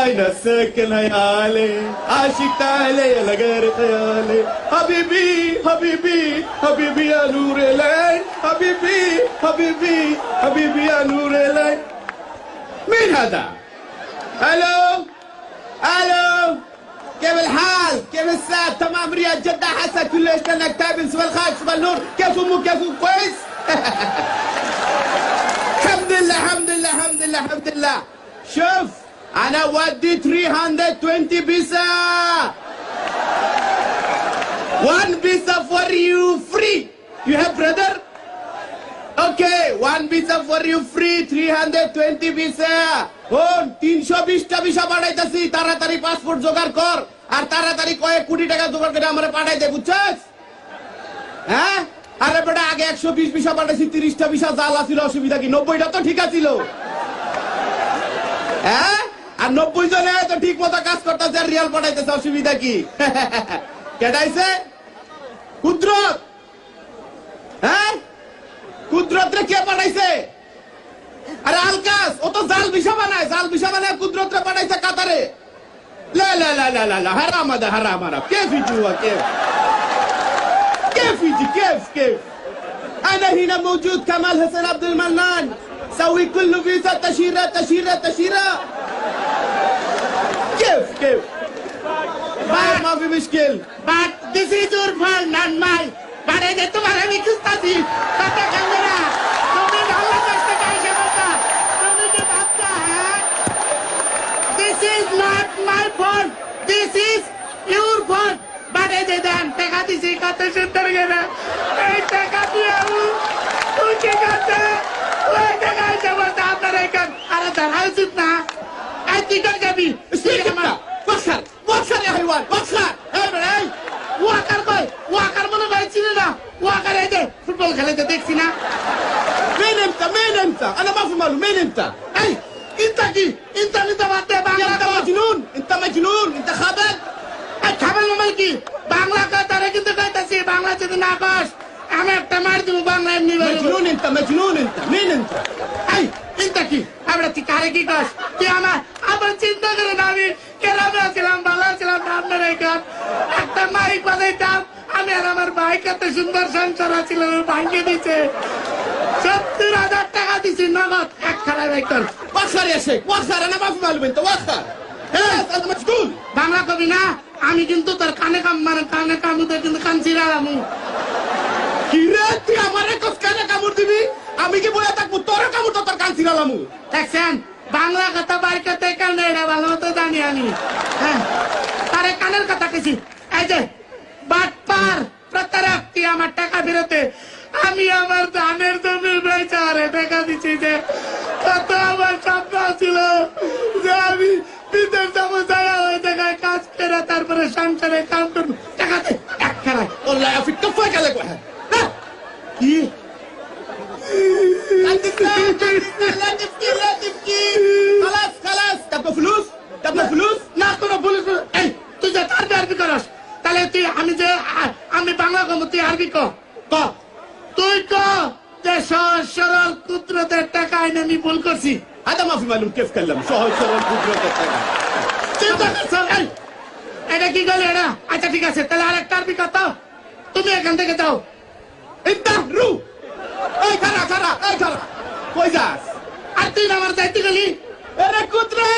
أين ساكن هيالي عاشق تعالي يا لغير خيالي حبيبي حبيبي حبيبي يا نور العين حبيبي حبيبي حبيبي يا نور العين. مين هذا؟ الو الو، كيف الحال؟ كيف الساعة؟ تمام، رياض جدة حسن كل ايش كانك تابن سوى الخارج سوى النور. كيف امك؟ كيف كويس؟ الحمد لله الحمد لله الحمد لله الحمد لله. شوف انا ودي 320 بيسا. 1 بيسا for you free. You have brother? Okay, 1 visa for you free, 320 visa. Oh, 320টা visa পাঠাইতাছি, তাড়াতাড়ি passport জোগাড় কর আর তাড়াতাড়ি কয়েক কোটি টাকা জোগাড় করে আমারে পাঠাই দে, বুঝছস? হ্যাঁ? আরে বেটা আগে 120 ভিসা পাঠাইছি, 30টা ভিসা জাল আছিল, অসুবিধা কি? 90টা তো ঠিক আছিল। হ্যাঁ? আর 90 জনে তো ঠিক মতো কাজ করতেছে আর রিয়াল পাঠাইতেছে, অসুবিধা কি? কেডাইছে? কুদরত। হ্যাঁ? কুদরত রে কে পাঠাইছে? আরে আলকাস, ও তো জাল ভিসা বানায়, জাল ভিসা বানায় কুদরত রে পাঠাইছে কাতারে। লা লা লা লা লা লা, হারাম আদা হারাম হারাম। كيف يجوا كيف؟ كيف يجي كيف كيف؟ أنا هنا موجود كمال حسين عبد المنان، سوي كل فيزا تأشيرة تأشيرة تأشيرة. كيف كيف؟ ما في مشكل. But this is your fault, not mine. But I তোমার আমি খুঁজতাছি কথা ক্যামেরা তুমি ভালো চেষ্টা কাইছে কথা তুমি কি ভাবতা হ্যাঁ This is not my fault. This is your fault. But I দেন টাকা দিছি কত সুন্দর গেলে এই টাকা দিয়ে তুই কি করতে ওই টাকা জবরদস্ত আপনার এখান আরে ধরা উচিত না এই কি করে যাবি বক্সার বক্সার يا حيوان বক্সার। এই ওয়াকার কই ওয়াকার মনে পাইছি না ওয়াকার এই যে ফুটবল খেলাতে দেখছি না مين انت مين انت؟ انا ما في ماله. مين انت؟ এই ইনতা কি ইনতা নিতে বাদে বাংলা انت مجنون انت مجنون انت خابت. এই খাবেন মোবাইল কি বাংলা কথারে কিন্তু কইতাছি বাংলা যদি না কস আমি একটা মার দিব বাংলা এমনি বলবো مجنون انت مجنون انت. مين انت؟ এই ইনতা কি আমরা তুই কারে কি কস তুই আমার আবার চিন্তা করে না আমি কেরামে ছিলাম ভালো ছিলাম না আপনার এখান একটা মাইক বাজাইতাম আমি আর আমার ভাই কত সুন্দর সংসার ছিল ভাঙিয়ে দিছে 70,000 টাকা দিছি নগদ এক খারাপ একজন وخر يا شيخ وخر. انا ما في ماله انت وخر. انت مجنون. বাংলা কবি না আমি কিন্তু তোর কানে কাম মানে কানে কামুতে কিন্তু কান চিরালামু কি রে তুই আমারে কস কানে কামড় দিবি? আমি কি বলে থাকবো তোর কামড় তো তোর কান ছিড়ালামু? দেখছেন বাংলা কথা বাইর করতে কান এটা ভালো মতো জানি আমি হ্যাঁ তারে কানের কথা কেছি এই যে বাটপার প্রতারক তুই আমার টাকা ফেরতে আমি আমার ধানের জমি বেচারে টাকা দিচ্ছি যে কত আমার স্বপ্ন ছিল যে আমি বিদেশ যাবো যারা ওই জায়গায় কাজ করে তারপরে সংসারে কাম করবো টাকাতে এক খেলায় والله في كفاك عليك واحد. কি لا تبكي لا تبكي لا تبكي. خلاص خلاص. تبغى فلوس؟ تبغى فلوس؟ না কোনো পুলিশ এই তুই যে আরবি করস তাহলে তুই আমি যে আমি বাংলা কম তুই আরবি ক ক তুই ক যে সহজ সরল কুদরতের টাকা এনে আমি ভুল করছি هذا ما في معلوم كيف كلم شو هو شو القدرة الثانية. চিন্তা করছ এই এটা কি গেল এটা আচ্ছা ঠিক আছে তাহলে আরেকটা আরবি কত তুমি এখান থেকে যাও انت رو. اي كرا كرا اي كرا. كويس. আর তুই আমার যাইতে গেলি انا قدرة.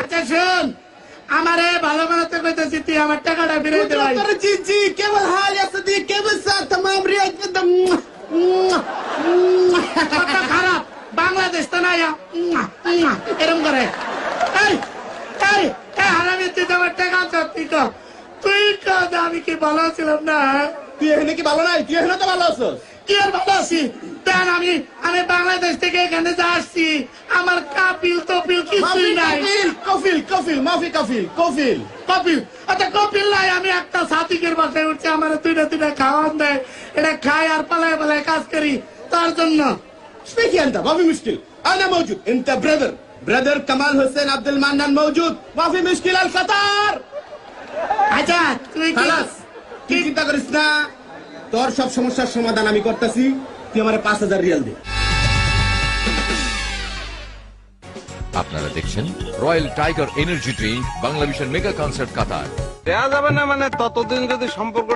আচ্ছা শোন আমারে ভালো বানাতে কইতেছি তুই আমার টাকাটা ফিরিয়ে দে ভাই قدرة جي كيف الحال يا صديقي؟ كيف الساعة؟ تمام رياض جدا. কথা খারাপ বাংলাদেশ তো না এরকম করে এই এই হারামি তুই আমার টাকা তুই ক তুই ক আমি কি ভালো ছিলাম না তুই এখানে কি ভালো নাই? তুই এখানে তো ভালো আছিস। কি আর ভালো আছি দেন আমি বাংলাদেশ থেকে এখানে যা আসছি আমার কাপিল তপিল কিছুই নাই কফিল কফিল মাফি কফিল কফিল কপিল আচ্ছা কপিল নাই আমি একটা সাথীকের বাসায় উঠছি আমার দুইটা খাওয়ান দেয় এটা খাই আর পালায় পালায় কাজ করি তার জন্য ايش انت؟ ما في مشكلة. انا موجود. انت برادر كمال حسين عبد المنان موجود. ما في مشكلة. القطار. আচ্ছা তুই কি خلاص. তুই চিন্তা করিস না। তোর সব সমস্যার সমাধান আমি করতেছি। তুই আমারে 5,000 রিয়াল দে। আপনারা দেখছেন রয়্যাল টাইগার এনার্জি ড্রিঙ্ক বাংলাদেশের মেগা কনসার্ট কাতার। দেয়া যাবে না মানে ততদিন যদি সম্পর্কটা